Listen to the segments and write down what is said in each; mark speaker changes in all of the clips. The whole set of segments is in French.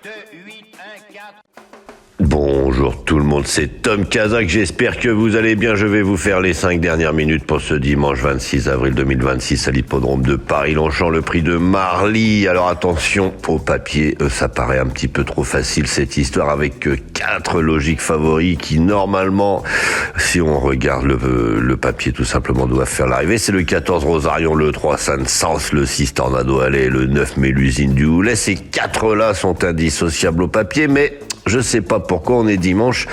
Speaker 1: 2, 8, 1, 4.
Speaker 2: Bonjour tout le monde, c'est Tom Kazak, j'espère que vous allez bien. Je vais vous faire les 5 dernières minutes pour ce dimanche 26 avril 2026 à l'hippodrome de Paris-Longchamp, le prix de Marly. Alors attention au papier, ça paraît un petit peu trop facile cette histoire avec 4 logiques favoris qui normalement, si on regarde le papier tout simplement, doivent faire l'arrivée. C'est le 14 Rosarion, le 3 Saint-Sens, le 6 Tornado Alley, le 9 Mélusine du Houlet. Ces 4-là sont indissociables au papier, mais je sais pas pourquoi on est dimanche,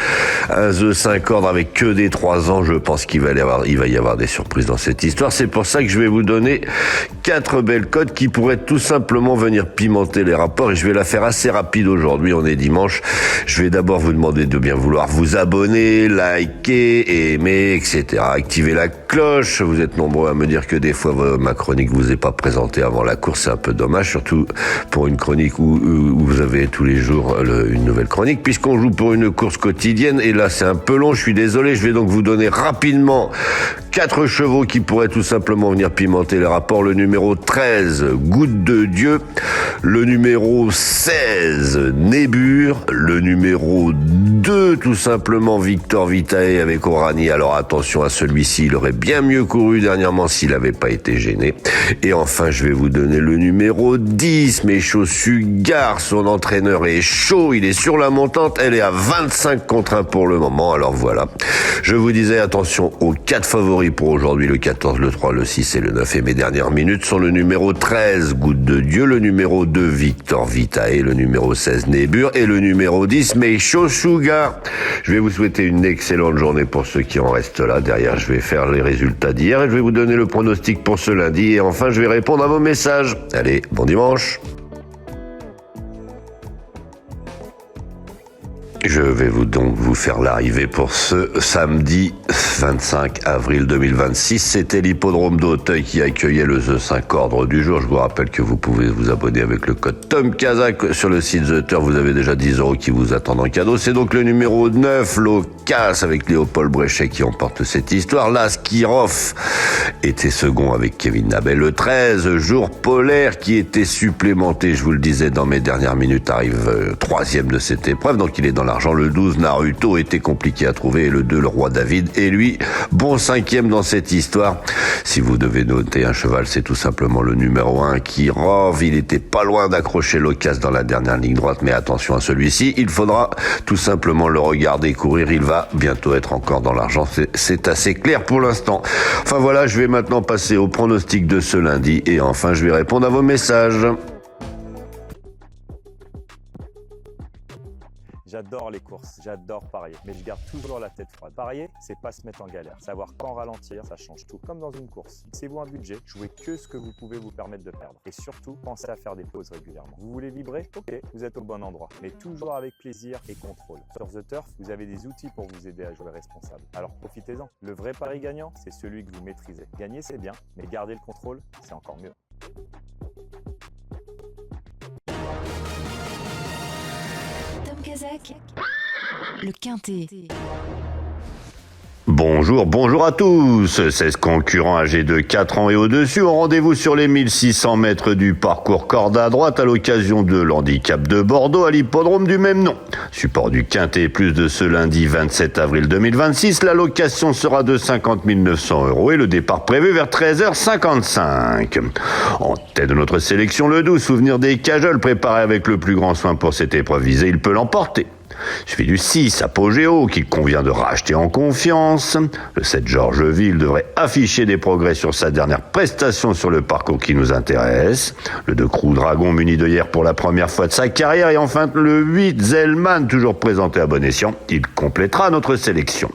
Speaker 2: un The 5 ordres avec que des 3 ans, je pense qu'il va y avoir des surprises dans cette histoire. C'est pour ça que je vais vous donner 4 belles cotes qui pourraient tout simplement venir pimenter les rapports et je vais la faire assez rapide aujourd'hui, on est dimanche. Je vais d'abord vous demander de bien vouloir vous abonner, liker, aimer, etc. Activer la cloche. Vous êtes nombreux à me dire que des fois ma chronique vous est pas présentée avant la course, c'est un peu dommage, surtout pour une chronique où vous avez tous les jours une nouvelle chronique. Puisqu'on joue pour une course quotidienne, et là c'est un peu long, je suis désolé, je vais donc vous donner rapidement 4 chevaux qui pourraient tout simplement venir pimenter les rapports. Le numéro 13, Goutte de Dieu, le numéro 16, Nébure, le numéro 2, tout simplement Victor Vitae avec Orani. Alors attention à celui-ci, il aurait bien mieux couru dernièrement s'il n'avait pas été gêné. Et enfin, je vais vous donner le numéro 10, Méchossu Gare, son entraîneur est chaud, il est sur la montante, elle est à 25 contre 1 pour le moment, alors voilà. Je vous disais attention aux 4 favoris pour aujourd'hui, le 14, le 3, le 6 et le 9, et mes dernières minutes sont le numéro 13, Goutte de Dieu, le numéro 2, Victor Vitae, le numéro 16, Nébure, et le numéro 10, Méchossu Gare. Je vais vous souhaiter une excellente journée pour ceux qui en restent là. Derrière, je vais faire les résultats d'hier et je vais vous donner le pronostic pour ce lundi, et enfin, je vais répondre à vos messages. Allez, bon dimanche. Je vais vous faire l'arrivée pour ce samedi 25 avril 2026. C'était l'hippodrome d'Auteuil qui accueillait le The 5 ordre du jour. Je vous rappelle que vous pouvez vous abonner avec le code Tom Kazak sur le site The Turf. Vous avez déjà 10 € qui vous attendent en cadeau. C'est donc le numéro 9, Locas, avec Léopold Bréchet qui emporte cette histoire. L'As Kirov était second avec Kevin Nabel. Le 13, Jour Polaire, qui était supplémenté, je vous le disais dans mes dernières minutes, arrive 3e de cette épreuve. Donc il est dans l'argent. Le 12, Naruto, était compliqué à trouver. Et le 2, le Roi David, et lui, bon 5e dans cette histoire. Si vous devez noter un cheval, c'est tout simplement le numéro 1, Kirov. Il était pas loin d'accrocher Locas dans la dernière ligne droite, mais attention à celui-ci. Il faudra tout simplement le regarder courir. Il va bientôt être encore dans l'argent. C'est assez clair pour l'instant. Enfin voilà, je vais maintenant passer au pronostic de ce lundi. Et enfin, je vais répondre à vos messages.
Speaker 3: J'adore les courses, j'adore parier, mais je garde toujours la tête froide. Parier, c'est pas se mettre en galère. Savoir quand ralentir, ça change tout. Comme dans une course. Fixez-vous un budget, jouez que ce que vous pouvez vous permettre de perdre. Et surtout, pensez à faire des pauses régulièrement. Vous voulez vibrer? Ok, vous êtes au bon endroit. Mais toujours avec plaisir et contrôle. Sur The Turf, vous avez des outils pour vous aider à jouer responsable. Alors profitez-en. Le vrai pari gagnant, c'est celui que vous maîtrisez. Gagner, c'est bien, mais garder le contrôle, c'est encore mieux.
Speaker 4: Kazak, le Quintet.
Speaker 2: Bonjour à tous. 16 concurrents âgés de 4 ans et au-dessus ont rendez-vous sur les 1600 mètres du parcours corde à droite à l'occasion de l'handicap de Bordeaux à l'hippodrome du même nom. Support du Quintet plus de ce lundi 27 avril 2026, la location sera de 50 900 € et le départ prévu vers 13h55. En tête de notre sélection, le 12, Souvenir des Cajoles, préparé avec le plus grand soin pour cette épreuve visée, il peut l'emporter. Suivi du 6, Apogéo, qu'il convient de racheter en confiance. Le 7, Georgeville, devrait afficher des progrès sur sa dernière prestation sur le parcours qui nous intéresse. Le 2, Crew Dragon, muni de hier pour la première fois de sa carrière. Et enfin, le 8, Zellman, toujours présenté à bon escient. Il complétera notre sélection.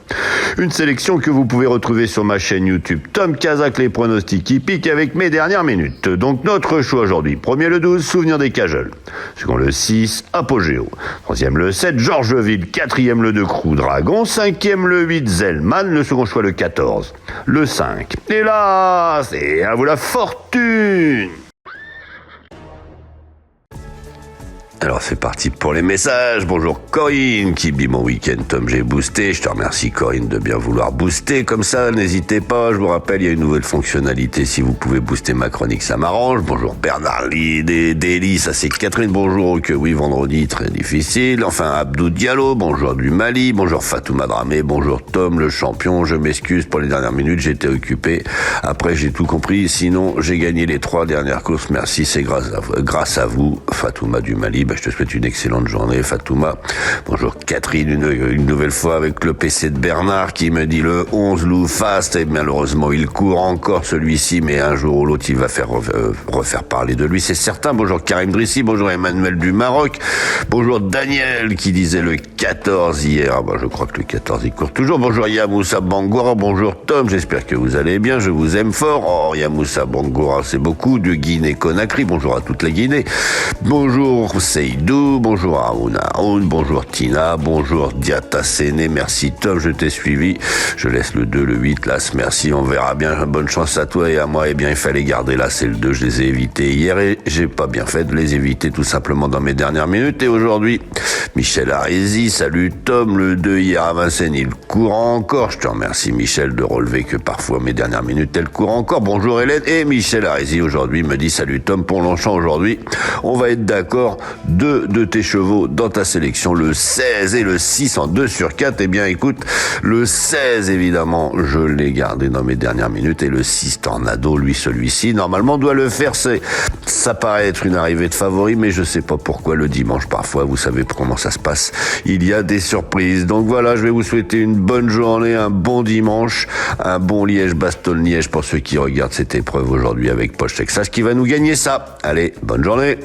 Speaker 2: Une sélection que vous pouvez retrouver sur ma chaîne YouTube Tom Kazak, les pronostics hippiques, avec mes dernières minutes. Donc notre choix aujourd'hui. Premier, le 12, Souvenir des Cajoles. Second, le 6, Apogéo. Troisième, le 7, Georgeville. Quatrième, le 2, Crew Dragon. Cinquième, le 8, Zellman. Le second choix, le 14. Le 5. Et là, c'est à vous la fortune! Alors c'est parti pour les messages. Bonjour Corinne qui dit mon week-end Tom j'ai boosté. Je te remercie Corinne de bien vouloir booster comme ça. N'hésitez pas, je vous rappelle il y a une nouvelle fonctionnalité. Si vous pouvez booster ma chronique ça m'arrange. Bonjour Bernard Lee, Deli, ça c'est Catherine. Bonjour que oui vendredi très difficile. Enfin Abdou Diallo, bonjour du Mali. Bonjour Fatouma Dramé, bonjour Tom le champion. Je m'excuse pour les dernières minutes, j'étais occupé. Après j'ai tout compris. Sinon j'ai gagné les 3 dernières courses. Merci, c'est grâce à vous Fatouma du Mali. Je te souhaite une excellente journée, Fatouma. Bonjour Catherine, une nouvelle fois avec le PC de Bernard qui me dit le 11 loup fast. Et malheureusement, il court encore celui-ci, mais un jour ou l'autre, il va faire refaire parler de lui, c'est certain. Bonjour Karim Drissi, bonjour Emmanuel du Maroc. Bonjour Daniel qui disait le 14 hier. Je crois que le 14 il court toujours. Bonjour Yamoussa Bangoura, bonjour Tom, j'espère que vous allez bien, je vous aime fort. Oh Yamoussa Bangoura, c'est beaucoup de Guinée-Conakry. Bonjour à toute la Guinée. Bonjour Seydou, bonjour Haroun, bonjour Tina, bonjour Diata Séné, merci Tom, je t'ai suivi, je laisse le 2, le 8, l'As, merci, on verra bien, bonne chance à toi et à moi, bien il fallait garder l'As et le 2, je les ai évités hier et j'ai pas bien fait de les éviter tout simplement dans mes dernières minutes et aujourd'hui, Michel Arési, salut Tom, le 2 hier à Vincennes, il court encore, je te remercie Michel de relever que parfois mes dernières minutes elles courent encore, bonjour Hélène et Michel Arési aujourd'hui me dit salut Tom pour Longchamp aujourd'hui, on va être d'accord, 2 de tes chevaux dans ta sélection, le 16 et le 6 en 2 sur 4. Eh bien, écoute, le 16, évidemment, je l'ai gardé dans mes dernières minutes et le 6 Tornado, lui, celui-ci, normalement, doit le faire. Ça paraît être une arrivée de favori, mais je sais pas pourquoi le dimanche, parfois, vous savez comment ça se passe. Il y a des surprises. Donc voilà, je vais vous souhaiter une bonne journée, un bon dimanche, un bon Liège-Bastogne-Liège pour ceux qui regardent cette épreuve aujourd'hui avec Poche Texas qui va nous gagner ça. Allez, bonne journée.